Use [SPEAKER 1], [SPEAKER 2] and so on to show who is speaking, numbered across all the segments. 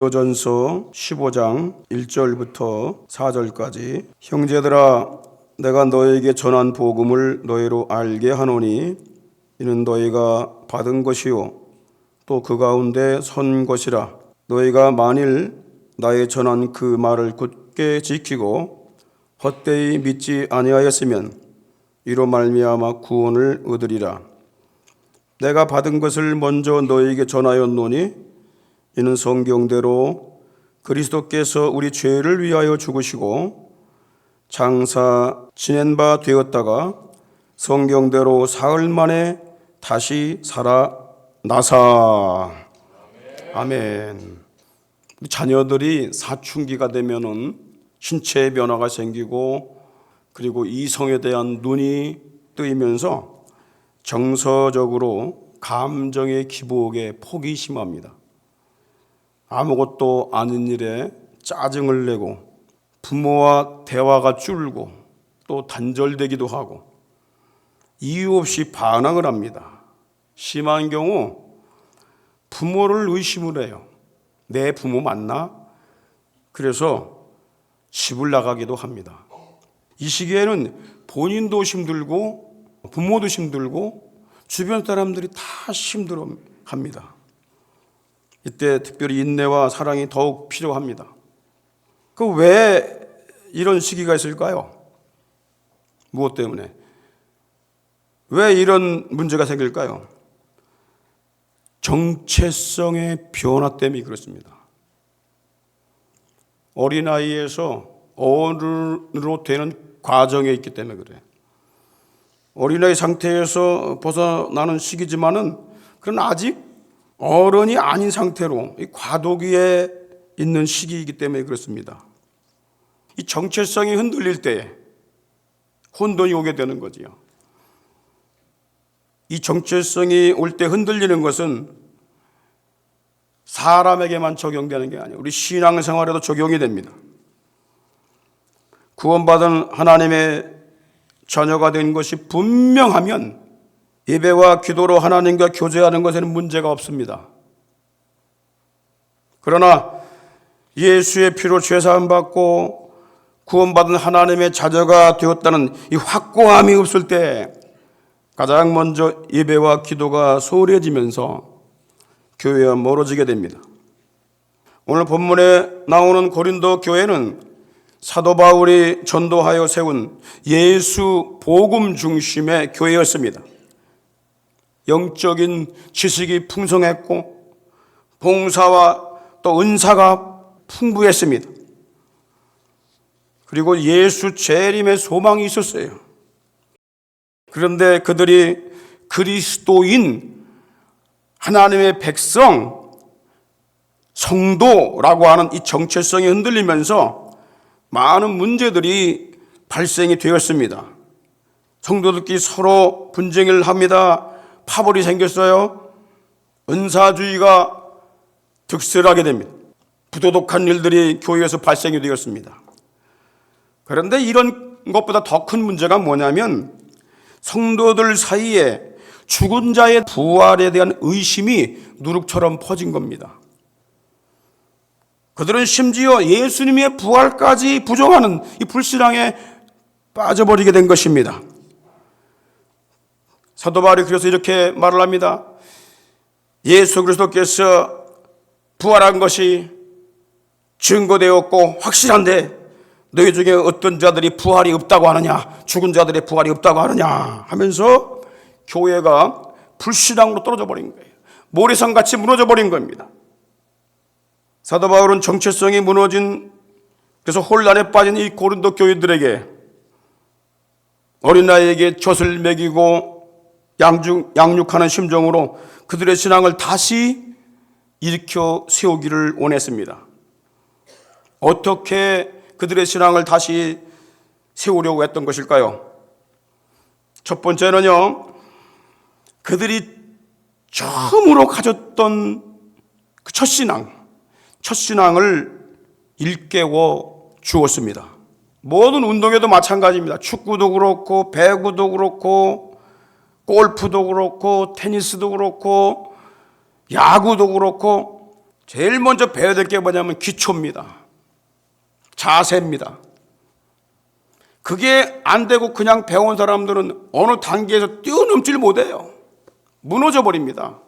[SPEAKER 1] 고린도전서 15장 1절부터 4절까지 형제들아 내가 너에게 전한 복음을 너희로 알게 하노니 이는 너희가 받은 것이요 또 그 가운데 선 것이라. 너희가 만일 나의 전한 그 말을 굳게 지키고 헛되이 믿지 아니하였으면 이로 말미암아 구원을 얻으리라. 내가 받은 것을 먼저 너희에게 전하였노니 이는 성경대로 그리스도께서 우리 죄를 위하여 죽으시고 장사 지낸 바 되었다가 성경대로 사흘 만에 다시 살아나사. 아멘. 우리 자녀들이 사춘기가 되면은 신체의 변화가 생기고 그리고 이성에 대한 눈이 뜨이면서 정서적으로 감정의 기복에 폭이 심합니다. 아무것도 아닌 일에 짜증을 내고 부모와 대화가 줄고 또 단절되기도 하고 이유 없이 반항을 합니다. 심한 경우 부모를 의심을 해요. 내 부모 맞나? 그래서 집을 나가기도 합니다. 이 시기에는 본인도 힘들고 부모도 힘들고 주변 사람들이 다 힘들어합니다. 이때 특별히 인내와 사랑이 더욱 필요합니다. 왜 이런 시기가 있을까요? 무엇 때문에? 왜 이런 문제가 생길까요? 정체성의 변화 때문에 그렇습니다. 어린아이에서 어른으로 되는 과정에 있기 때문에 그래요. 어린아이 상태에서 벗어나는 시기지만은 그건 아직 어른이 아닌 상태로 이 과도기에 있는 시기이기 때문에 그렇습니다. 이 정체성이 흔들릴 때 혼돈이 오게 되는 거지요. 이 정체성이 올 때 흔들리는 것은 사람에게만 적용되는 게 아니에요. 우리 신앙생활에도 적용이 됩니다. 구원받은 하나님의 자녀가 된 것이 분명하면 예배와 기도로 하나님과 교제하는 것에는 문제가 없습니다. 그러나 예수의 피로 죄사함 받고 구원받은 하나님의 자녀가 되었다는 이 확고함이 없을 때 가장 먼저 예배와 기도가 소홀해지면서 교회와 멀어지게 됩니다. 오늘 본문에 나오는 고린도 교회는 사도 바울이 전도하여 세운 예수 복음 중심의 교회였습니다. 영적인 지식이 풍성했고 봉사와 또 은사가 풍부했습니다. 그리고 예수 재림의 소망이 있었어요. 그런데 그들이 그리스도인 하나님의 백성, 성도라고 하는 이 정체성이 흔들리면서 많은 문제들이 발생이 되었습니다. 성도들끼리 서로 분쟁을 합니다. 파벌이 생겼어요. 은사주의가 득세하게 됩니다. 부도덕한 일들이 교회에서 발생이 되었습니다. 그런데 이런 것보다 더 큰 문제가 뭐냐면 성도들 사이에 죽은 자의 부활에 대한 의심이 누룩처럼 퍼진 겁니다. 그들은 심지어 예수님의 부활까지 부정하는 이 불신앙에 빠져버리게 된 것입니다. 사도 바울이 그래서 이렇게 말을 합니다. 예수 그리스도께서 부활한 것이 증거되었고 확실한데 너희 중에 어떤 자들이 부활이 없다고 하느냐, 죽은 자들의 부활이 없다고 하느냐 하면서 교회가 불신앙으로 떨어져 버린 거예요. 모래성같이 무너져 버린 겁니다. 사도 바울은 정체성이 무너진, 그래서 혼란에 빠진 이 고린도 교회들에게 어린아이에게 젖을 먹이고 양육하는 심정으로 그들의 신앙을 다시 일으켜 세우기를 원했습니다. 어떻게 그들의 신앙을 다시 세우려고 했던 것일까요? 첫 번째는요, 그들이 처음으로 가졌던 그 첫신앙을 일깨워 주었습니다. 모든 운동에도 마찬가지입니다. 축구도 그렇고 배구도 그렇고 골프도 그렇고 테니스도 그렇고 야구도 그렇고 제일 먼저 배워야 될 게 뭐냐면 기초입니다. 자세입니다. 그게 안 되고 그냥 배운 사람들은 어느 단계에서 뛰어넘질 못해요. 무너져 버립니다.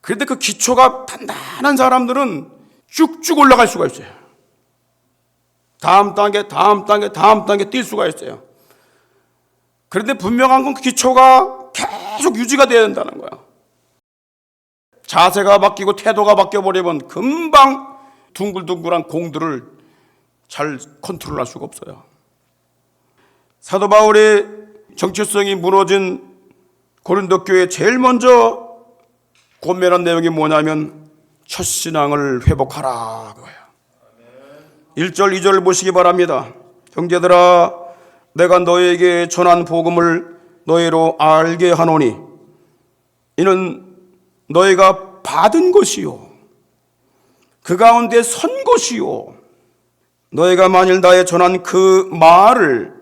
[SPEAKER 1] 그런데 그 기초가 단단한 사람들은 쭉쭉 올라갈 수가 있어요. 다음 단계 뛸 수가 있어요. 그런데 분명한 건 그 기초가 계속 유지가 돼야 된다는 거예요. 자세가 바뀌고 태도가 바뀌어버리면 금방 둥글둥글한 공들을 잘 컨트롤할 수가 없어요. 사도 바울의 정체성이 무너진 고린도 교회에 제일 먼저 고면한 내용이 뭐냐면 첫 신앙을 회복하라 그거예요. 1절 2절을 보시기 바랍니다. 형제들아 내가 너에게 전한 복음을 너희로 알게 하노니 이는 너희가 받은 것이요 그 가운데 선 것이요 너희가 만일 나의 전한 그 말을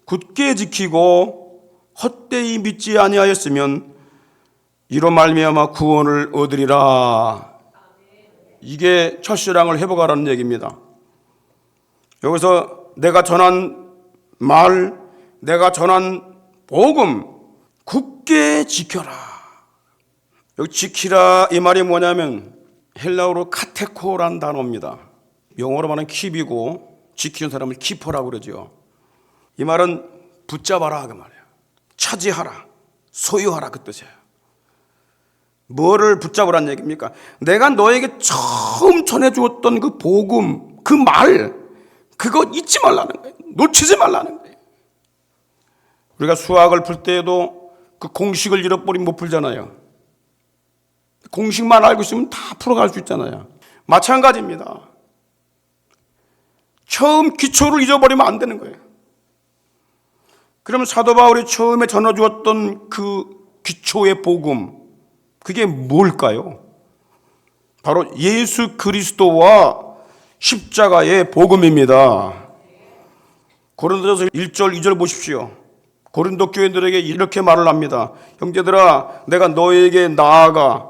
[SPEAKER 1] 굳게 지키고 헛되이 믿지 아니하였으면 이로 말미암아 구원을 얻으리라. 이게 첫신앙을 회복하라는 얘기입니다. 여기서 내가 전한 말, 내가 전한 복음 굳게 지켜라. 여기 지키라 이 말이 뭐냐면 헬라어로 카테코라는 단어입니다. 영어로 말하는 킵이고 지키는 사람을 키퍼라고 그러죠. 이 말은 붙잡아라 그 말이에요. 차지하라, 소유하라 그 뜻이에요. 뭐를 붙잡으란 얘기입니까? 내가 너에게 처음 전해주었던 그 복음, 그 말, 그거 잊지 말라는 거예요. 놓치지 말라는 거예요. 우리가 수학을 풀 때에도 그 공식을 잃어버리면 못 풀잖아요. 공식만 알고 있으면 다 풀어갈 수 있잖아요. 마찬가지입니다. 처음 기초를 잊어버리면 안 되는 거예요. 그러면 사도 바울이 처음에 전해주었던 그 기초의 복음, 그게 뭘까요? 바로 예수 그리스도와 십자가의 복음입니다. 고린도전서 1절 2절 보십시오. 고린도 교인들에게 이렇게 말을 합니다. 형제들아 내가 너희에게 나아가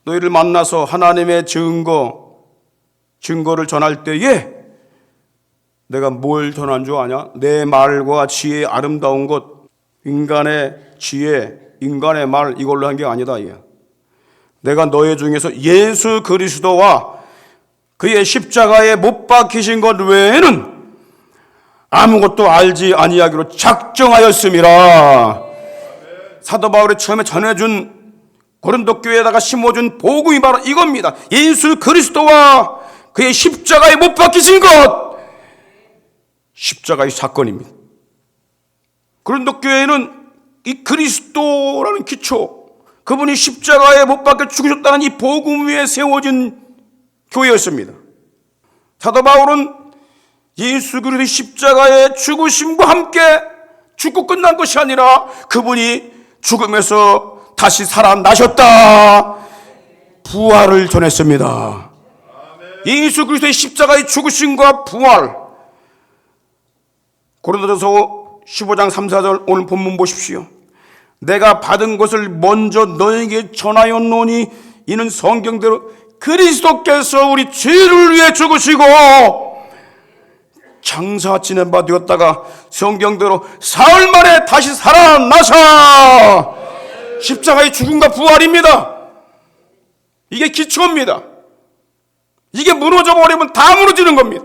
[SPEAKER 1] 너희를 만나서 하나님의 증거를 전할 때에 내가 뭘 전한 줄 아냐? 내 말과 지혜의 아름다운 것, 인간의 지혜, 인간의 말 이걸로 한 게 아니다. 내가 너희 중에서 예수 그리스도와 그의 십자가에 못 박히신 것 외에는 아무것도 알지 아니하기로 작정하였음이라. 사도 바울이 처음에 전해준 고린도 교회에다가 심어준 복음이 바로 이겁니다. 예수 그리스도와 그의 십자가에 못 박히신 것, 십자가의 사건입니다. 고린도 교회는 이 그리스도라는 기초, 그분이 십자가에 못 박혀 죽으셨다는 이 복음 위에 세워진 교회였습니다. 사도 바울은 예수 그리스도의 십자가의 죽으심과 함께 죽고 끝난 것이 아니라 그분이 죽음에서 다시 살아나셨다, 부활을 전했습니다. 예수 그리스도의 십자가의 죽으심과 부활. 고린도전서 15장 3, 4절 오늘 본문 보십시오. 내가 받은 것을 먼저 너에게 전하였노니 이는 성경대로 그리스도께서 우리 죄를 위해 죽으시고 장사 지낸 바 되었다가 성경대로 사흘 만에 다시 살아나사 십자가의 죽음과 부활입니다. 이게 기초입니다. 이게 무너져 버리면 다 무너지는 겁니다.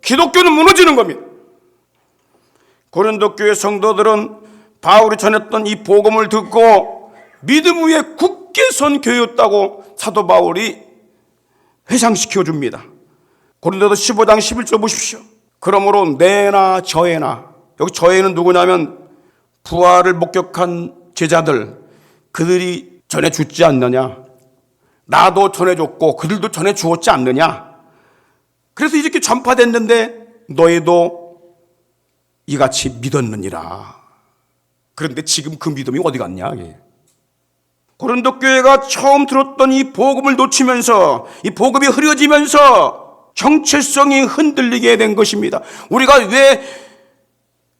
[SPEAKER 1] 기독교는 무너지는 겁니다. 고린도 교회 성도들은 바울이 전했던 이 복음을 듣고 믿음 위에 굳게 선 교회였다고 사도 바울이 회상시켜 줍니다. 고린도서 15장 11절 보십시오. 그러므로 내나 저애나, 여기 저애는 누구냐면 부활을 목격한 제자들, 그들이 전해주지 않느냐, 나도 전해줬고 그들도 전해주었지 않느냐, 그래서 이렇게 전파됐는데 너희도 이같이 믿었느니라. 그런데 지금 그 믿음이 어디 갔냐? 고린도 교회가 처음 들었던 이 복음을 놓치면서, 이 복음이 흐려지면서 정체성이 흔들리게 된 것입니다. 우리가 왜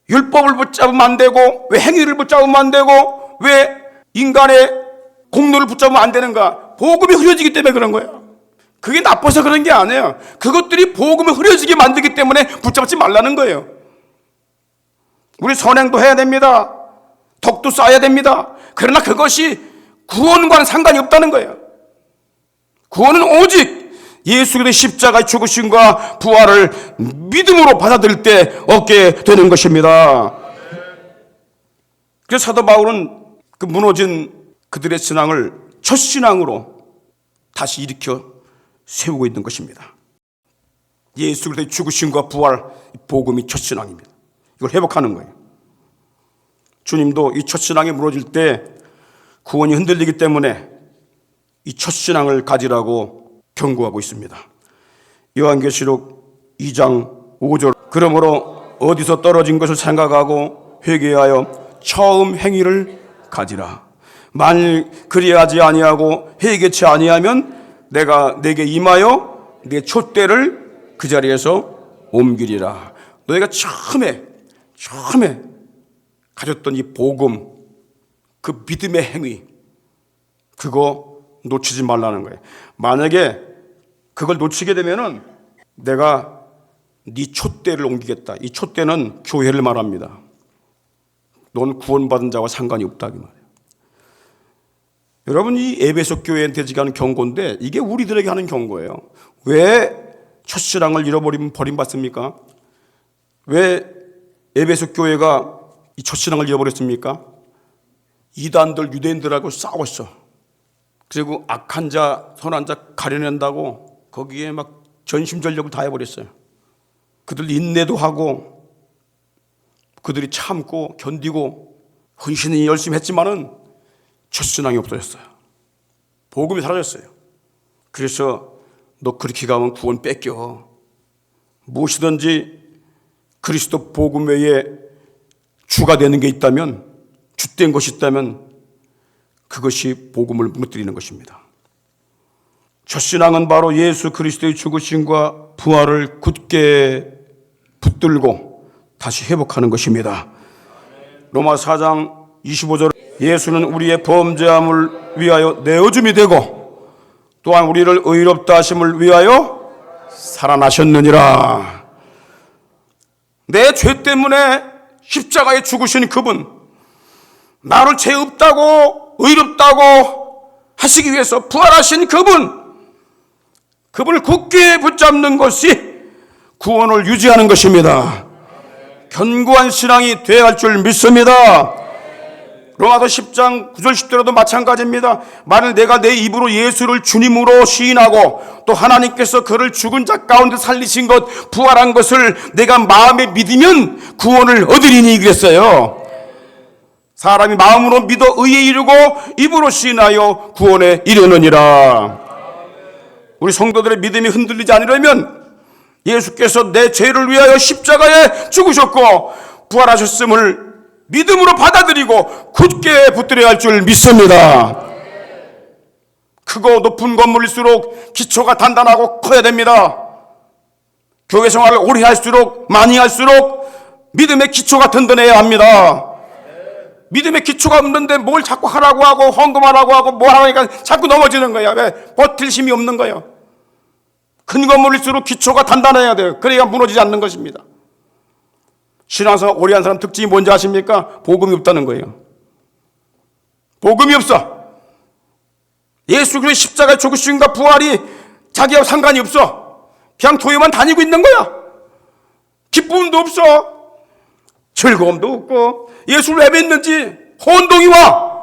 [SPEAKER 1] 율법을 붙잡으면 안 되고, 왜 행위를 붙잡으면 안 되고, 왜 인간의 공로를 붙잡으면 안 되는가? 복음이 흐려지기 때문에 그런 거예요. 그게 나빠서 그런 게 아니에요. 그것들이 복음을 흐려지게 만들기 때문에 붙잡지 말라는 거예요. 우리 선행도 해야 됩니다. 덕도 쌓아야 됩니다. 그러나 그것이 구원과는 상관이 없다는 거예요. 구원은 오직 예수 그리스도의 십자가의 죽으심과 부활을 믿음으로 받아들일 때 얻게 되는 것입니다. 그래서 사도 바울은 그 무너진 그들의 신앙을 첫 신앙으로 다시 일으켜 세우고 있는 것입니다. 예수 그리스도의 죽으심과 부활, 복음이 첫 신앙입니다. 이걸 회복하는 거예요. 주님도 이 첫 신앙이 무너질 때 구원이 흔들리기 때문에 이 첫 신앙을 가지라고 경고하고 있습니다. 요한계시록 2장 5절 그러므로 어디서 떨어진 것을 생각하고 회개하여 처음 행위를 가지라. 만일 그리하지 아니하고 회개치 아니하면 내가 내게 임하여 내 촛대를 그 자리에서 옮기리라. 너희가 처음에 가졌던 이 복음, 그 믿음의 행위, 그거 놓치지 말라는 거예요. 만약에 그걸 놓치게 되면은 내가 네 촛대를 옮기겠다. 이 촛대는 교회를 말합니다. 넌 구원받은 자와 상관이 없다 그 말이에요. 여러분, 이 에베소 교회한테 지금 하는 경고인데 이게 우리들에게 하는 경고예요. 왜 첫신앙을 잃어버리면 버림받습니까? 왜 에베소 교회가 이 첫신앙을 잃어버렸습니까? 이단들, 유대인들하고 싸웠어. 그리고 악한 자, 선한 자 가려낸다고 거기에 막 전심전력을 다해버렸어요. 그들 인내도 하고 그들이 참고 견디고 헌신이 열심히 했지만은 첫신앙이 없어졌어요. 복음이 사라졌어요. 그래서 너 그렇게 가면 구원 뺏겨. 무엇이든지 그리스도 복음 외에 주가 되는 게 있다면, 주된 것이 있다면 그것이 복음을 무너뜨리는 것입니다. 첫신앙은 바로 예수 그리스도의 죽으심과 부활을 굳게 붙들고 다시 회복하는 것입니다. 로마 4장 25절 예수는 우리의 범죄함을 위하여 내어줌이 되고 또한 우리를 의롭다 하심을 위하여 살아나셨느니라. 내 죄 때문에 십자가에 죽으신 그분, 나를 죄 없다고 의롭다고 하시기 위해서 부활하신 그분을 굳게 붙잡는 것이 구원을 유지하는 것입니다. 견고한 신앙이 되어야 할 줄 믿습니다. 로마서 10장 9절 10절에도 마찬가지입니다. 만일 내가 내 입으로 예수를 주님으로 시인하고 또 하나님께서 그를 죽은 자 가운데 살리신 것, 부활한 것을 내가 마음에 믿으면 구원을 얻으리니 그랬어요. 사람이 마음으로 믿어 의에 이르고 입으로 시인하여 구원에 이르느니라. 우리 성도들의 믿음이 흔들리지 않으려면 예수께서 내 죄를 위하여 십자가에 죽으셨고 부활하셨음을 믿음으로 받아들이고 굳게 붙들어야 할 줄 믿습니다. 크고 높은 건물일수록 기초가 단단하고 커야 됩니다. 교회 생활을 오래 할수록 많이 할수록 믿음의 기초가 든든해야 합니다. 믿음의 기초가 없는데 뭘 자꾸 하라고 하고 헌금하라고 하고 뭐 하라니까 자꾸 넘어지는 거야. 왜? 버틸 힘이 없는 거예요. 큰 건물일수록 기초가 단단해야 돼요. 그래야 무너지지 않는 것입니다. 신앙생활 오래 한 사람 특징이 뭔지 아십니까? 복음이 없다는 거예요. 복음이 없어. 예수 그리스도의 십자가의 죽으심과 부활이 자기하고 상관이 없어. 그냥 교회만 다니고 있는 거야. 기쁨도 없어. 즐거움도 없고 예수를 왜 믿는지 혼동이 와.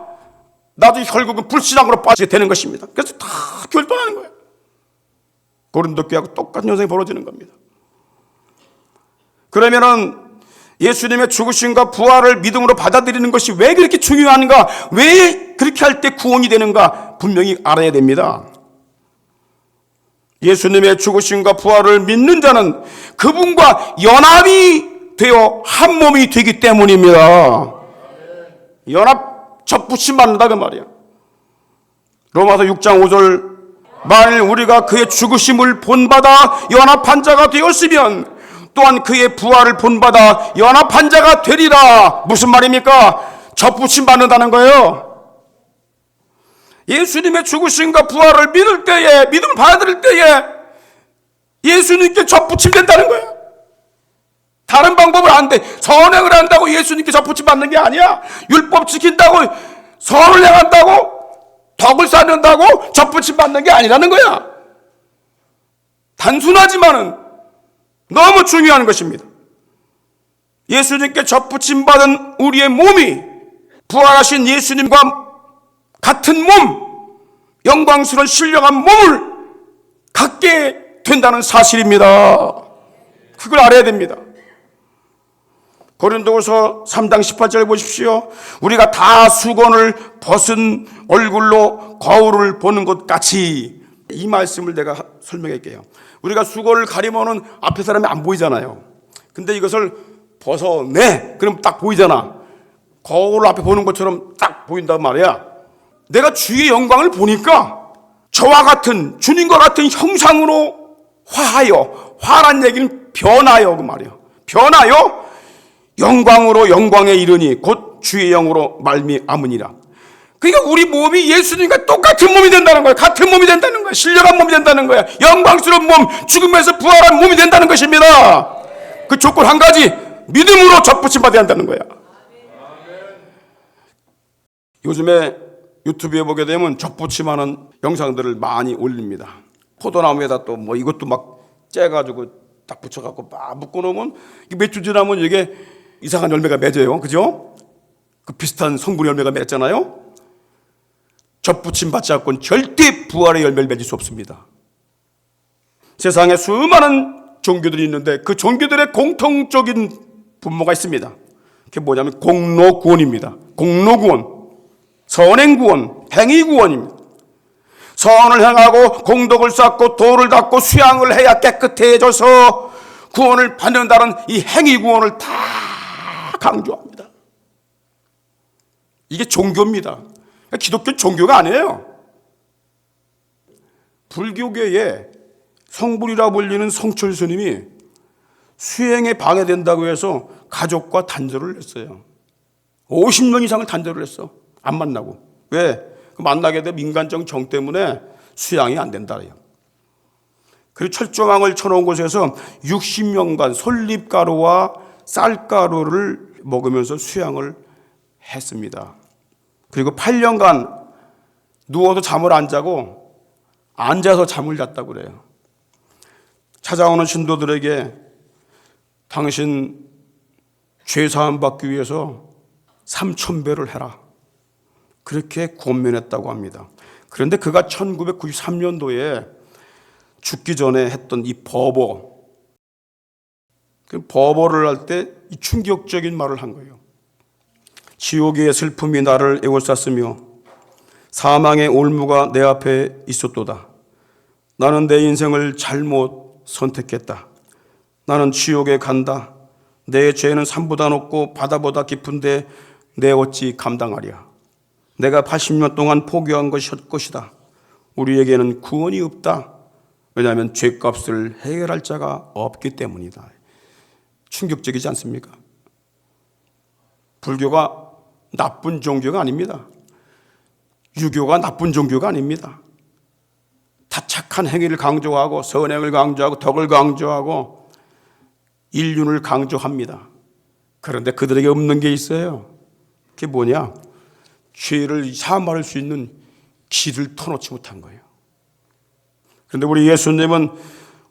[SPEAKER 1] 나도 결국은 불신앙으로 빠지게 되는 것입니다. 그래서 다 결단하는 거예요. 고린도 교회하고 똑같은 현상이 벌어지는 겁니다. 그러면은 예수님의 죽으심과 부활을 믿음으로 받아들이는 것이 왜 그렇게 중요한가? 왜 그렇게 할 때 구원이 되는가? 분명히 알아야 됩니다. 예수님의 죽으심과 부활을 믿는 자는 그분과 연합이 되어 한 몸이 되기 때문입니다. 연합 접붙임 받는다 그 말이에요. 로마서 6장 5절 만일 우리가 그의 죽으심을 본받아 연합한 자가 되었으면 또한 그의 부활을 본받아 연합한 자가 되리라. 무슨 말입니까? 접붙임 받는다는 거예요. 예수님의 죽으심과 부활을 믿을 때에, 믿음을 받아들일 때에 예수님께 접붙임 된다는 거예요. 다른 방법은 안 돼. 선행을 한다고 예수님께 접붙임 받는 게 아니야. 율법 지킨다고, 선을 행한다고, 덕을 쌓는다고 접붙임 받는 게 아니라는 거야. 단순하지만은 너무 중요한 것입니다. 예수님께 접붙임 받은 우리의 몸이 부활하신 예수님과 같은 몸, 영광스러운 신령한 몸을 갖게 된다는 사실입니다. 그걸 알아야 됩니다. 고린도후서 3장 18절 보십시오. 우리가 다 수건을 벗은 얼굴로 거울을 보는 것 같이, 이 말씀을 내가 설명할게요. 우리가 수건을 가리면은 앞에 사람이 안 보이잖아요. 근데 이것을 벗어내, 그럼 딱 보이잖아. 거울 앞에 보는 것처럼 딱 보인단 말이야. 내가 주의 영광을 보니까 저와 같은, 주님과 같은 형상으로 화하여, 화란 얘기는 변하여 그 말이에요. 변하여 영광으로 영광에 이르니 곧 주의 영으로 말미암으니라. 그러니까 우리 몸이 예수님과 똑같은 몸이 된다는 거예요. 같은 몸이 된다는 거예요. 신령한 몸이 된다는 거예요. 영광스러운 몸, 죽음에서 부활한 몸이 된다는 것입니다. 그 조건 한 가지, 믿음으로 접붙임 받아야 한다는 거야. 요즘에 유튜브에 보게 되면 접붙임하는 영상들을 많이 올립니다. 포도나무에다 또 뭐 이것도 막 째가지고 딱 붙여갖고 막 묶어놓으면 몇 주 지나면 이게 이상한 열매가 맺어요. 그죠? 그 비슷한 성분의 열매가 맺잖아요. 접붙임 받지 않고는 절대 부활의 열매를 맺을 수 없습니다. 세상에 수많은 종교들이 있는데 그 종교들의 공통적인 분모가 있습니다. 그게 뭐냐면 공로구원입니다. 공로구원, 선행구원, 행위구원입니다. 선을 행하고 공덕을 쌓고 도를 닦고 수양을 해야 깨끗해져서 구원을 받는다는 이 행위구원을 다 강조합니다. 이게 종교입니다. 기독교 종교가 아니에요. 불교계에 성불이라 불리는 성철 스님이 수행에 방해된다고 해서 가족과 단절을 했어요. 50년 이상을 단절을 했어. 안 만나고. 왜? 만나게 되면 인간적 정 때문에 수양이 안 된다래요. 그리고 철조망을 쳐놓은 곳에서 60년간 솔잎가루와 쌀가루를 먹으면서 수양을 했습니다. 그리고 8년간 누워도 잠을 안 자고 앉아서 잠을 잤다고 그래요. 찾아오는 신도들에게 당신 죄사함 받기 위해서 3,000배를 해라, 그렇게 권면했다고 합니다. 그런데 그가 1993년도에 죽기 전에 했던 이 버버를 할 때 이 충격적인 말을 한 거예요. 지옥의 슬픔이 나를 에워쌌으며 사망의 올무가 내 앞에 있었도다. 나는 내 인생을 잘못 선택했다. 나는 지옥에 간다. 내 죄는 산보다 높고 바다보다 깊은데 내 어찌 감당하랴. 내가 80년 동안 포기한 것이다. 우리에게는 구원이 없다. 왜냐하면 죄값을 해결할 자가 없기 때문이다. 충격적이지 않습니까? 불교가 나쁜 종교가 아닙니다. 유교가 나쁜 종교가 아닙니다. 다 착한 행위를 강조하고 선행을 강조하고 덕을 강조하고 인륜을 강조합니다. 그런데 그들에게 없는 게 있어요. 그게 뭐냐? 죄를 사함할 수 있는 길을 터놓지 못한 거예요. 그런데 우리 예수님은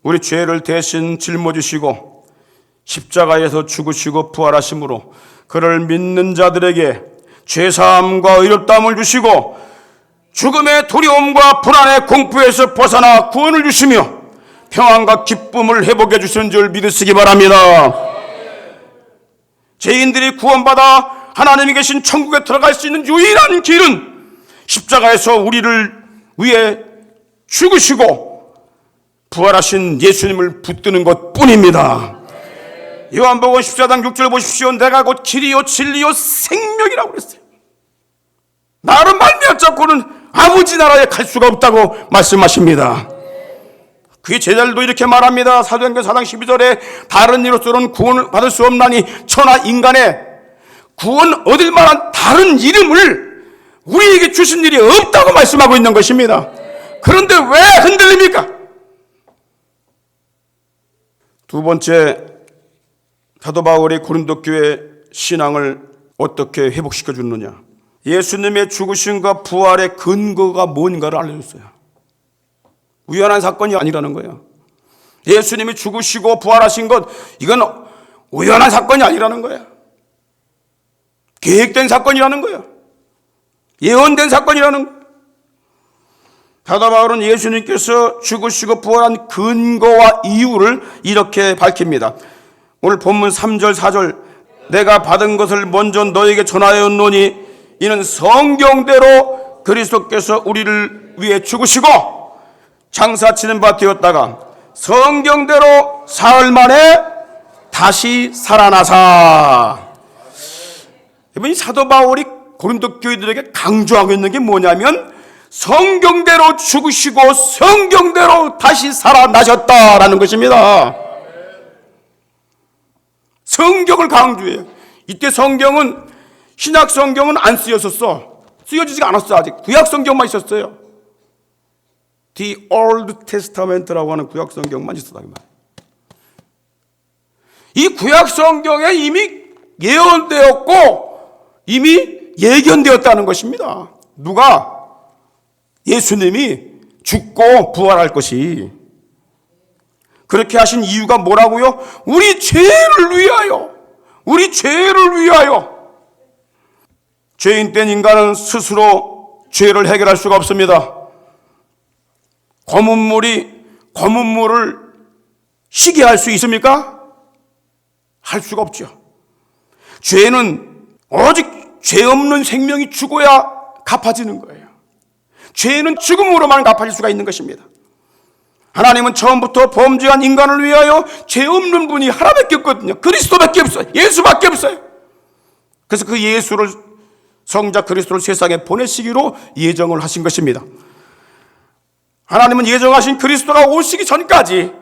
[SPEAKER 1] 우리 죄를 대신 짊어지시고 십자가에서 죽으시고 부활하심으로 그를 믿는 자들에게 죄사함과 의롭다함을 주시고 죽음의 두려움과 불안의 공포에서 벗어나 구원을 주시며 평안과 기쁨을 회복해 주시는 줄 믿으시기 바랍니다. 죄인들이 구원받아 하나님이 계신 천국에 들어갈 수 있는 유일한 길은 십자가에서 우리를 위해 죽으시고 부활하신 예수님을 붙드는 것뿐입니다. 요한복음 14장 6절 보십시오. 내가 곧 길이요 진리요 생명이라고 그랬어요. 나를 말미암고는 아버지 나라에 갈 수가 없다고 말씀하십니다. 그의 제자들도 이렇게 말합니다. 사도행전 4장 12절에 다른 이로서는 구원을 받을 수 없나니 천하 인간의 구원 얻을 만한 다른 이름을 우리에게 주신 일이 없다고 말씀하고 있는 것입니다. 그런데 왜 흔들립니까? 두 번째, 사도 바울이 고린도 교회 신앙을 어떻게 회복시켜 주느냐. 예수님의 죽으심과 부활의 근거가 뭔가를 알려줬어요. 우연한 사건이 아니라는 거예요. 예수님이 죽으시고 부활하신 것, 이건 우연한 사건이 아니라는 거예요. 계획된 사건이라는 거예요. 예언된 사건이라는 거예요. 사도 바울은 예수님께서 죽으시고 부활한 근거와 이유를 이렇게 밝힙니다. 오늘 본문 3절 4절, 내가 받은 것을 먼저 너에게 전하였노니 이는 성경대로 그리스도께서 우리를 위해 죽으시고 장사치는 바 되었다가 성경대로 사흘 만에 다시 살아나사. 이번이 사도 바울이 고린도 교회들에게 강조하고 있는 게 뭐냐면 성경대로 죽으시고 성경대로 다시 살아나셨다라는 것입니다. 성경을 강조해요. 이때 성경은 신약 성경은 안 쓰여졌어. 쓰여지지가 않았어. 아직 구약 성경만 있었어요. The Old Testament라고 하는 구약 성경만 있었다. 이 구약 성경에 이미 예언되었고 이미 예견되었다는 것입니다. 누가? 예수님이 죽고 부활할 것이. 그렇게 하신 이유가 뭐라고요? 우리 죄를 위하여. 우리 죄를 위하여. 죄인 된 인간은 스스로 죄를 해결할 수가 없습니다. 검은 물을 쉬게 할 수 있습니까? 할 수가 없죠. 죄는 오직 죄 없는 생명이 죽어야 갚아지는 거예요. 죄는 죽음으로만 갚아질 수가 있는 것입니다. 하나님은 처음부터 범죄한 인간을 위하여 죄 없는 분이 하나밖에 없거든요. 그리스도밖에 없어요. 예수밖에 없어요. 그래서 그 예수를, 성자 그리스도를 세상에 보내시기로 예정을 하신 것입니다. 하나님은 예정하신 그리스도가 오시기 전까지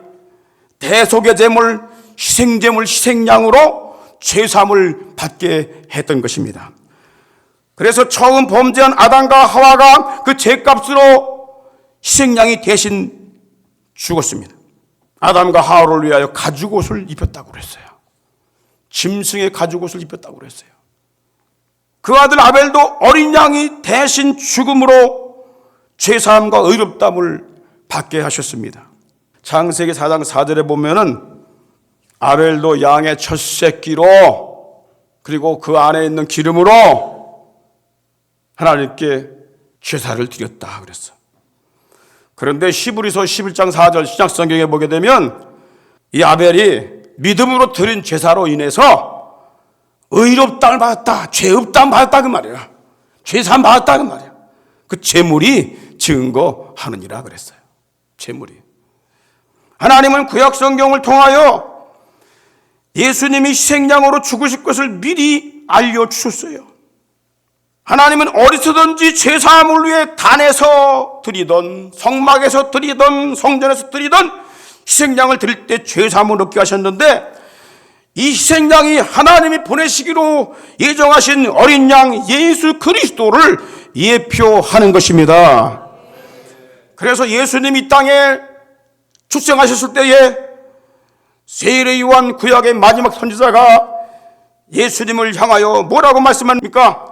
[SPEAKER 1] 대속의 제물, 희생제물, 희생양으로 죄사함을 받게 했던 것입니다. 그래서 처음 범죄한 아담과 하와가 그 죄값으로 희생양이 대신 죽었습니다. 아담과 하와를 위하여 가죽옷을 입혔다고 그랬어요. 짐승의 가죽옷을 입혔다고 그랬어요. 그 아들 아벨도 어린 양이 대신 죽음으로 죄사함과 의롭다함을 받게 하셨습니다. 창세기 4장 4절에 보면은 아벨도 양의 첫 새끼로 그리고 그 안에 있는 기름으로 하나님께 제사를 드렸다 그랬어. 그런데 히브리서 11장 4절 신약성경에 보게 되면 이 아벨이 믿음으로 드린 제사로 인해서 의롭다함을 받았다, 죄없다함을 받았다 그 말이야. 죄사함 받았다 그 말이야. 그 제물이 증거하느니라 그랬어요. 제물이. 하나님은 구약 성경을 통하여 예수님이 희생양으로 죽으실 것을 미리 알려주셨어요. 하나님은 어디서든지 죄사함을 위해 단에서 드리던 성막에서 드리던 성전에서 드리던 희생양을 드릴 때 죄사함을 얻게 하셨는데 이 희생양이 하나님이 보내시기로 예정하신 어린 양 예수 그리스도를 예표하는 것입니다. 그래서 예수님이 이 땅에 출생하셨을 때에 세례 요한 구약의 마지막 선지자가 예수님을 향하여 뭐라고 말씀합니까?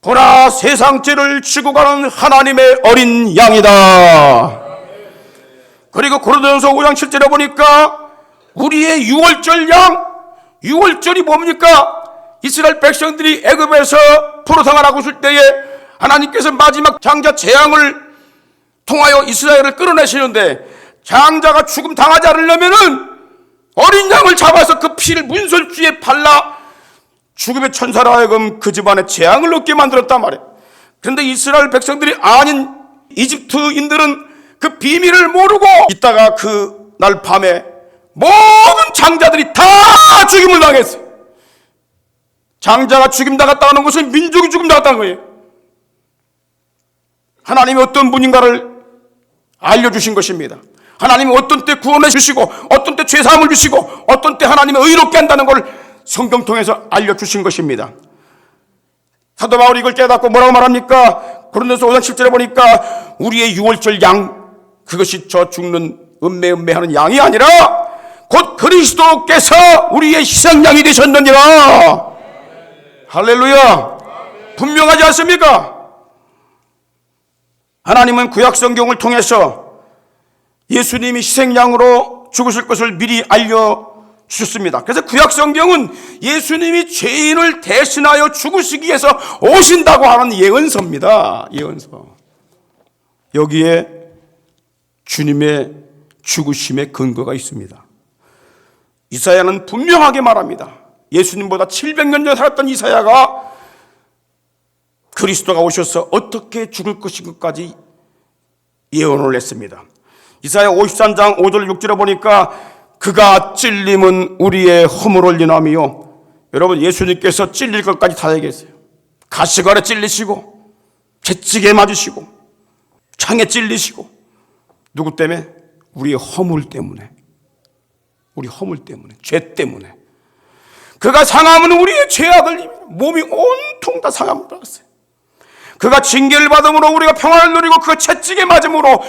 [SPEAKER 1] 보라, 세상 죄를 지고 가는 하나님의 어린 양이다. 그리고 고린도전서 5장 7절에 보니까 우리의 유월절 양, 유월절이 뭡니까? 이스라엘 백성들이 애굽에서 포로생활하고 있을 때에 하나님께서 마지막 장자 재앙을 통하여 이스라엘을 끌어내시는데 장자가 죽음 당하지 않으려면은 어린 양을 잡아서 그 피를 문설주에 발라 죽음의 천사로 하여금 그 집안에 재앙을 얻게 만들었단 말이에요. 그런데 이스라엘 백성들이 아닌 이집트인들은 그 비밀을 모르고 있다가 그 날 밤에 모든 장자들이 다 죽임을 당했어요. 장자가 죽임 당했다는 것은 민족이 죽임 당했다는 거예요. 하나님이 어떤 분인가를 알려주신 것입니다. 하나님이 어떤 때 구원해 주시고 어떤 때 죄사함을 주시고 어떤 때 하나님이 의롭게 한다는 걸 성경 통해서 알려주신 것입니다. 사도 바울이 이걸 깨닫고 뭐라고 말합니까? 고린도서 5장 7절에 보니까 우리의 유월절 양, 그것이 저 죽는 음매하는 양이 아니라 곧 그리스도께서 우리의 희생양이 되셨느니라. 할렐루야. 분명하지 않습니까? 하나님은 구약 성경을 통해서 예수님이 희생양으로 죽으실 것을 미리 알려주셨습니다. 그래서 구약 성경은 예수님이 죄인을 대신하여 죽으시기 위해서 오신다고 하는 예언서입니다. 예언서. 여기에 주님의 죽으심의 근거가 있습니다. 이사야는 분명하게 말합니다. 예수님보다 700년 전에 살았던 이사야가 그리스도가 오셔서 어떻게 죽을 것인가까지 예언을 했습니다. 이사야 53장 5절 6절에 보니까 그가 찔림은 우리의 허물을 인함이요. 여러분, 예수님께서 찔릴 것까지 다 얘기했어요. 가시관에 찔리시고 채찍에 맞으시고 창에 찔리시고. 누구 때문에? 우리의 허물 때문에. 우리 허물 때문에, 죄 때문에. 그가 상함은 우리의 죄악을, 몸이 온통 다 상함을 받았어요. 그가 징계를 받음으로 우리가 평안을 누리고 그가 채찍에 맞음으로,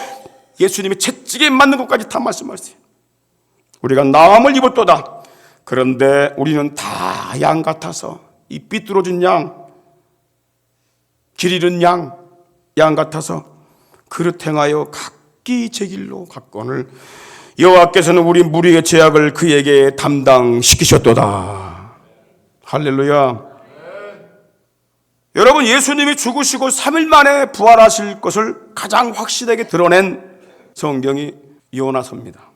[SPEAKER 1] 예수님이 채찍에 맞는 것까지 다 말씀하세요. 우리가 나음을 입었도다. 그런데 우리는 다 양 같아서, 이 삐뚤어진 양, 길 잃은 양 같아서 그릇 행하여 각기 제 길로 갔거늘 여호와께서는 우리 무리의 죄악을 그에게 담당시키셨도다. 할렐루야. 여러분, 예수님이 죽으시고 3일 만에 부활하실 것을 가장 확실하게 드러낸 성경이 요나서입니다.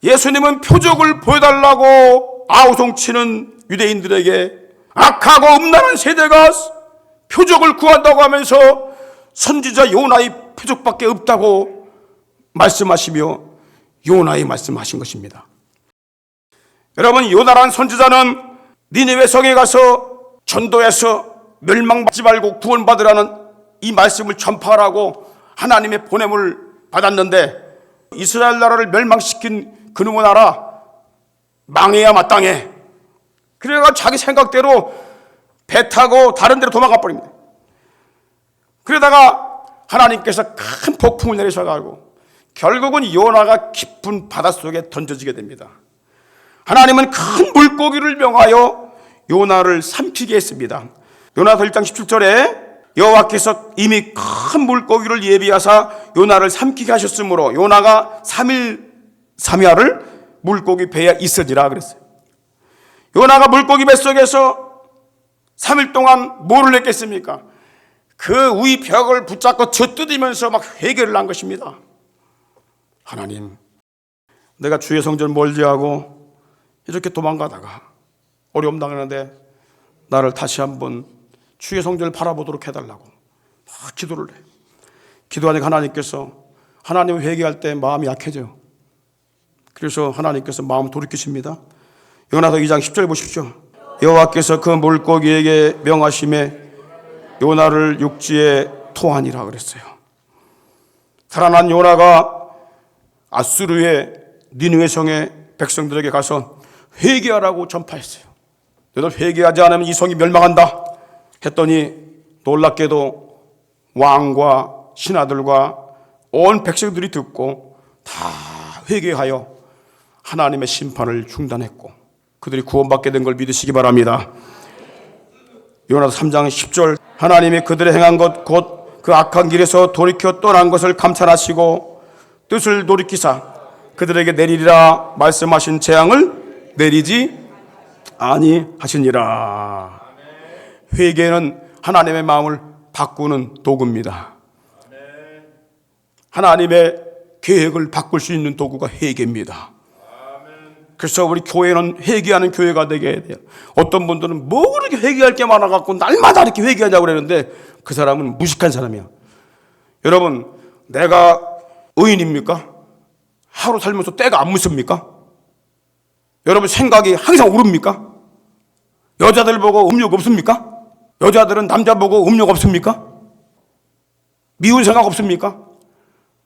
[SPEAKER 1] 예수님은 표적을 보여달라고 아우성치는 유대인들에게 악하고 음란한 세대가 표적을 구한다고 하면서 선지자 요나의 표적밖에 없다고 말씀하시며 요나의 말씀하신 것입니다. 여러분, 요나라는 선지자는 니느웨 성에 가서 전도해서 멸망받지 말고 구원받으라는 이 말씀을 전파하라고 하나님의 보냄을 받았는데, 이스라엘 나라를 멸망시킨 그놈의 나라 망해야 마땅해. 그래가 자기 생각대로 배 타고 다른 데로 도망가 버립니다. 그러다가 하나님께서 큰 폭풍을 내리셔가지고 결국은 요나가 깊은 바닷속에 던져지게 됩니다. 하나님은 큰 물고기를 명하여 요나를 삼키게 했습니다. 요나서 1장 17절에 여호와께서 이미 큰 물고기를 예비하사 요나를 삼키게 하셨으므로 요나가 3일 3야를 물고기 배에 있으리라 그랬어요. 요나가 물고기 뱃속에서 3일 동안 뭐를 했겠습니까? 그 위 벽을 붙잡고 젖뜯으면서 막 회개를 한 것입니다. 하나님, 내가 주의 성전 멀리하고 이렇게 도망가다가 어려움 당하는데 나를 다시 한번 주의 성전을 바라보도록 해달라고 막 기도를 해. 기도하니까 하나님께서, 하나님 회개할 때 마음이 약해져요. 그래서 하나님께서 마음 돌이키십니다. 요나서 2장 10절 보십시오. 여호와께서 그 물고기에게 명하심에 요나를 육지에 토하니라 그랬어요. 살아난 요나가 아수르의 니느웨 성의 백성들에게 가서 회개하라고 전파했어요. 너희들 회개하지 않으면 이 성이 멸망한다 했더니 놀랍게도 왕과 신하들과 온 백성들이 듣고 다 회개하여 하나님의 심판을 중단했고 그들이 구원받게 된 걸 믿으시기 바랍니다. 요나서 3장 10절, 하나님이 그들의 행한 것 곧 그 악한 길에서 돌이켜 떠난 것을 감찰하시고 뜻을 돌이키사 그들에게 내리리라 말씀하신 재앙을 내리지 아니하시니라. 회개는 하나님의 마음을 바꾸는 도구입니다. 하나님의 계획을 바꿀 수 있는 도구가 회개입니다. 그래서 우리 교회는 회개하는 교회가 되게 돼요. 어떤 분들은 뭐 그렇게 회개할 게 많아갖고 날마다 이렇게 회개하냐고 그러는데 그 사람은 무식한 사람이야. 여러분, 내가 의인입니까? 하루 살면서 때가 안 묻습니까? 여러분 생각이 항상 오릅니까? 여자들 보고 음욕 없습니까? 여자들은 남자 보고 음욕 없습니까? 미운 생각 없습니까?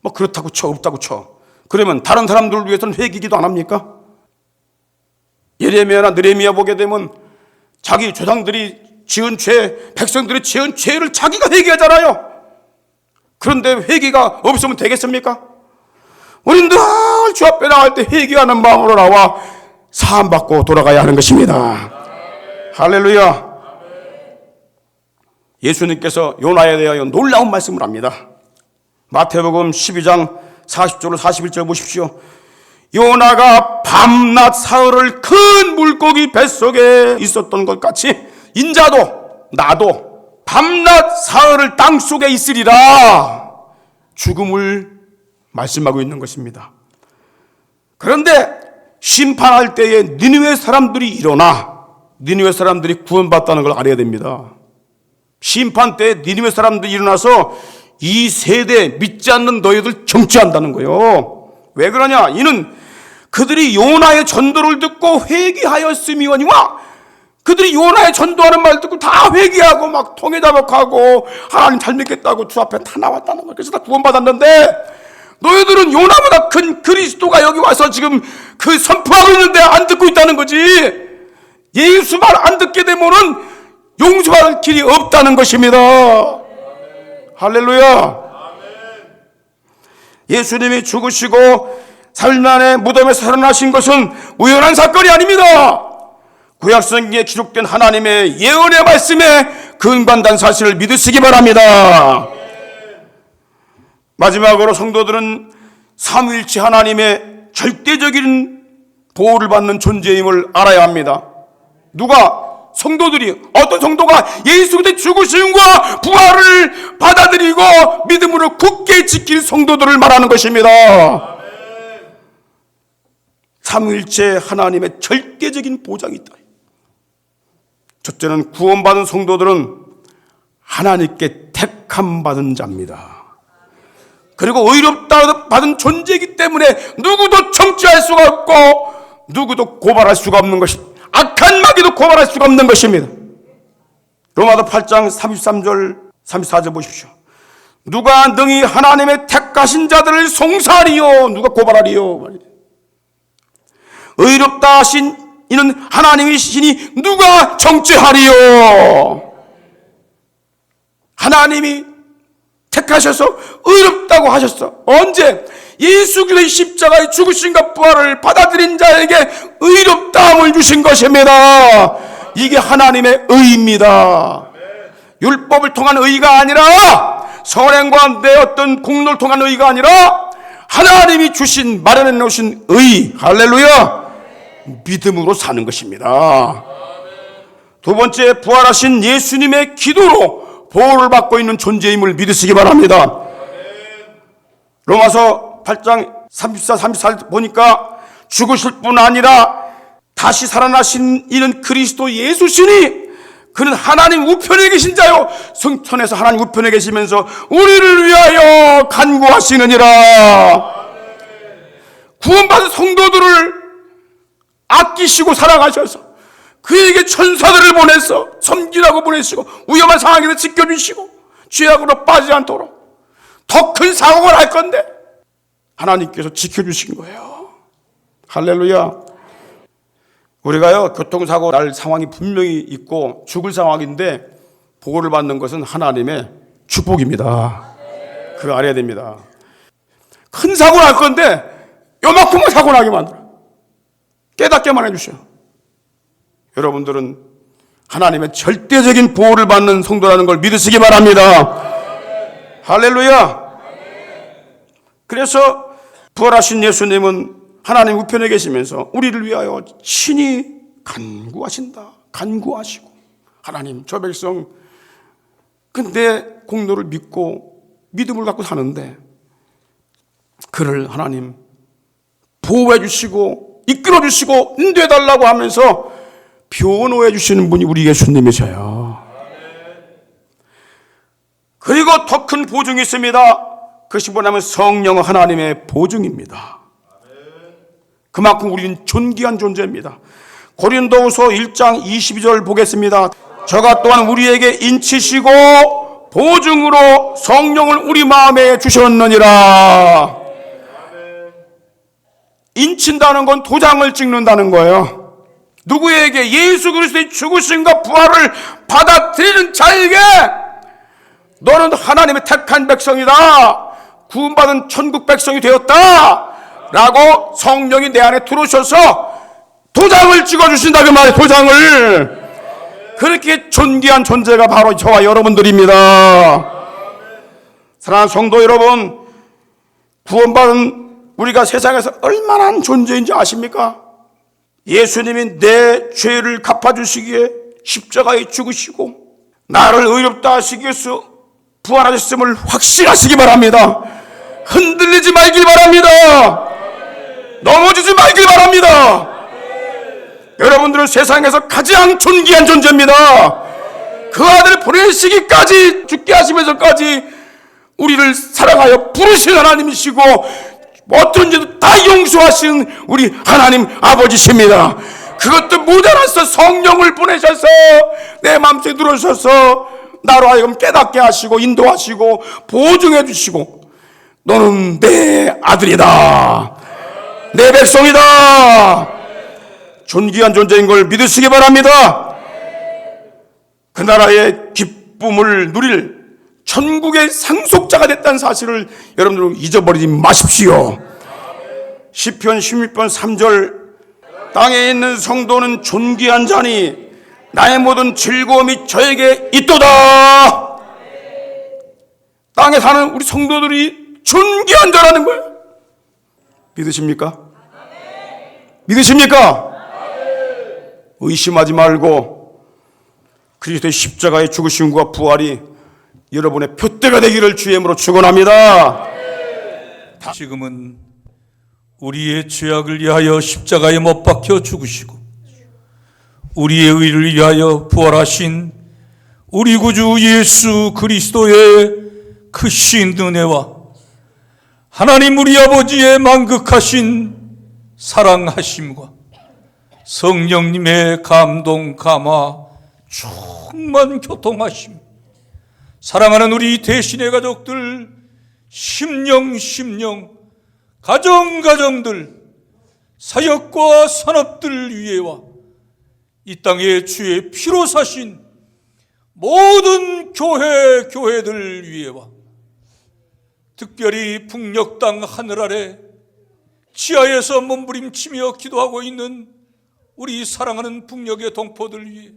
[SPEAKER 1] 뭐 그렇다고 쳐, 없다고 쳐. 그러면 다른 사람들을 위해서는 회개기도 안 합니까? 예레미야나 느헤미야 보게 되면 자기 조상들이 지은 죄, 백성들이 지은 죄를 자기가 회개하잖아요. 그런데 회개가 없으면 되겠습니까? 우리는 늘 주 앞에 나갈 때 회개하는 마음으로 나와 사함받고 돌아가야 하는 것입니다. 할렐루야. 예수님께서 요나에 대하여 놀라운 말씀을 합니다. 마태복음 12장 40절로 41절 보십시오. 요나가 밤낮 사흘을 큰 물고기 뱃속에 있었던 것 같이 인자도 나도 밤낮 사흘을 땅속에 있으리라 죽음을 말씀하고 있는 것입니다. 그런데 심판할 때에 니느웨 사람들이 일어나 니느웨 사람들이 구원받다는 걸 알아야 됩니다. 심판 때에 니느웨 사람들이 일어나서 이 세대 믿지 않는 너희들 정죄한다는 거예요. 왜 그러냐? 이는 그들이 요나의 전도를 듣고 회개하였음이거니와 그들이 요나의 전도하는 말 듣고 다 회개하고 막 통회자복하고 하나님 잘 믿겠다고 주 앞에 다 나왔다는 거예요. 그래서 다 구원받았는데 너희들은 요나보다 큰 그리스도가 여기 와서 지금 그 선포하고 있는데 안 듣고 있다는 거지. 예수 말 안 듣게 되면은 용서받을 길이 없다는 것입니다. 할렐루야. 예수님이 죽으시고 3일 만에 무덤에서 살아나신 것은 우연한 사건이 아닙니다. 구약성경에 기록된 하나님의 예언의 말씀에 근간된 사실을 믿으시기 바랍니다. 마지막으로 성도들은 삼위일체 하나님의 절대적인 보호를 받는 존재임을 알아야 합니다. 누가? 성도들이. 어떤 성도가 예수 그리스도의 죽으심과 부활을 받아들이고 믿음으로 굳게 지킬 성도들을 말하는 것입니다. 삼위일체 하나님의 절대적인 보장이 있다. 첫째는 구원받은 성도들은 하나님께 택함 받은 자입니다. 그리고 의롭다 받은 존재이기 때문에 누구도 정죄할 수가 없고 누구도 고발할 수가 없는 것입니다. 악한 마귀도 고발할 수가 없는 것입니다. 로마서 8장 33절 34절 보십시오. 누가 능히 하나님의 택하신 자들을 송사하리요? 누가 고발하리요? 의롭다 하신 이는 하나님이시니 누가 정죄하리요? 하나님이 택하셔서 의롭다고 하셨어. 언제? 예수 그리스도의 십자가의 죽으심과 부활을 받아들인 자에게 의롭다함을 주신 것입니다. 이게 하나님의 의입니다. 율법을 통한 의가 아니라 선행과 내 어떤 공로를 통한 의가 아니라 하나님이 주신 마련해 놓으신 의. 할렐루야. 믿음으로 사는 것입니다. 두 번째, 부활하신 예수님의 기도로 보호를 받고 있는 존재임을 믿으시기 바랍니다. 로마서 8장 34, 34 보니까 죽으실 뿐 아니라 다시 살아나신 이는 그리스도 예수시니 그는 하나님 우편에 계신 자요 성천에서 하나님 우편에 계시면서 우리를 위하여 간구하시느니라. 구원받은 성도들을 아끼시고 사랑하셔서 그에게 천사들을 보내서 섬기라고 보내시고 위험한 상황에서 지켜주시고 죄악으로 빠지지 않도록 더 큰 사고가 날 건데 하나님께서 지켜주신 거예요. 할렐루야. 우리가요 교통사고 날 상황이 분명히 있고 죽을 상황인데 보호를 받는 것은 하나님의 축복입니다. 그거 알아야 됩니다. 큰 사고 날 건데 요만큼만 사고 나게 만들어 깨닫게만 해주셔요. 여러분들은 하나님의 절대적인 보호를 받는 성도라는 걸 믿으시기 바랍니다. 할렐루야. 그래서 부활하신 예수님은 하나님 우편에 계시면서 우리를 위하여 친히 간구하신다. 간구하시고 하나님 저 백성 근데 공로를 믿고 믿음을 갖고 사는데 그를 하나님 보호해 주시고 이끌어 주시고 인도해 달라고 하면서 변호해 주시는 분이 우리 예수님이셔요. 그리고 더 큰 보증이 있습니다. 그것이 뭐냐면 성령 하나님의 보증입니다. 그만큼 우리는 존귀한 존재입니다. 고린도후서 1장 22절 보겠습니다. 저가 또한 우리에게 인치시고 보증으로 성령을 우리 마음에 주셨느니라. 인친다는 건 도장을 찍는다는 거예요. 누구에게? 예수 그리스도의 죽으심과 부활을 받아들이는 자에게 너는 하나님의 택한 백성이다, 구원받은 천국 백성이 되었다 라고 성령이 내 안에 들어오셔서 도장을 찍어주신다 그 말이에요. 도장을. 그렇게 존귀한 존재가 바로 저와 여러분들입니다. 사랑하는 성도 여러분, 구원받은 우리가 세상에서 얼마나 존재인지 아십니까? 예수님이 내 죄를 갚아주시기에 십자가에 죽으시고 나를 의롭다 하시기 위해서 부활하셨음을 확신하시기 바랍니다. 흔들리지 말길 바랍니다. 넘어지지 말길 바랍니다. 여러분들은 세상에서 가장 존귀한 존재입니다. 그 아들 보내시기까지, 죽게 하시면서까지 우리를 사랑하여 부르신 하나님이시고 어떤 죄도 다 용서하신 우리 하나님 아버지십니다. 그것도 모자라서 성령을 보내셔서 내 마음속에 들어오셔서 나로 하여금 깨닫게 하시고 인도하시고 보증해 주시고 너는 내 아들이다, 내 백성이다, 존귀한 존재인 걸 믿으시기 바랍니다. 그 나라의 기쁨을 누릴 천국의 상속자가 됐다는 사실을 여러분들 잊어버리지 마십시오. 시편 16편 3절, 땅에 있는 성도는 존귀한 자니 나의 모든 즐거움이 저에게 있도다. 땅에 사는 우리 성도들이 존귀한 자라는 거예요. 믿으십니까? 믿으십니까? 의심하지 말고 그리스도의 십자가의 죽으심과 부활이 여러분의 표대가 되기를 주의 이름으로 축원합니다.
[SPEAKER 2] 지금은 우리의 죄악을 위하여 십자가에 못 박혀 죽으시고 우리의 의를 위하여 부활하신 우리 구주 예수 그리스도의 크신 은혜와 하나님 우리 아버지의 만극하신 사랑하심과 성령님의 감동 감화 충만 교통하심, 사랑하는 우리 대신의 가족들, 심령 가정들, 사역과 산업들 위에와 이 땅에 주의 피로 사신 모든 교회들 위에와 특별히 북녘 땅 하늘 아래 지하에서 몸부림치며 기도하고 있는 우리 사랑하는 북녘의 동포들 위해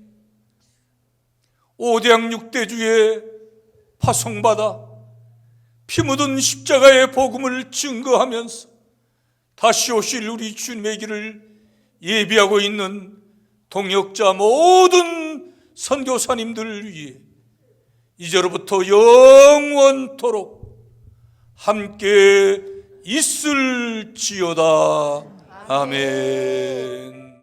[SPEAKER 2] 오대양 6대주에 파송받아 피 묻은 십자가의 복음을 증거하면서 다시 오실 우리 주님의 길을 예비하고 있는 동역자 모든 선교사님들 위해 이제로부터 영원토록 함께 있을지어다. 아멘.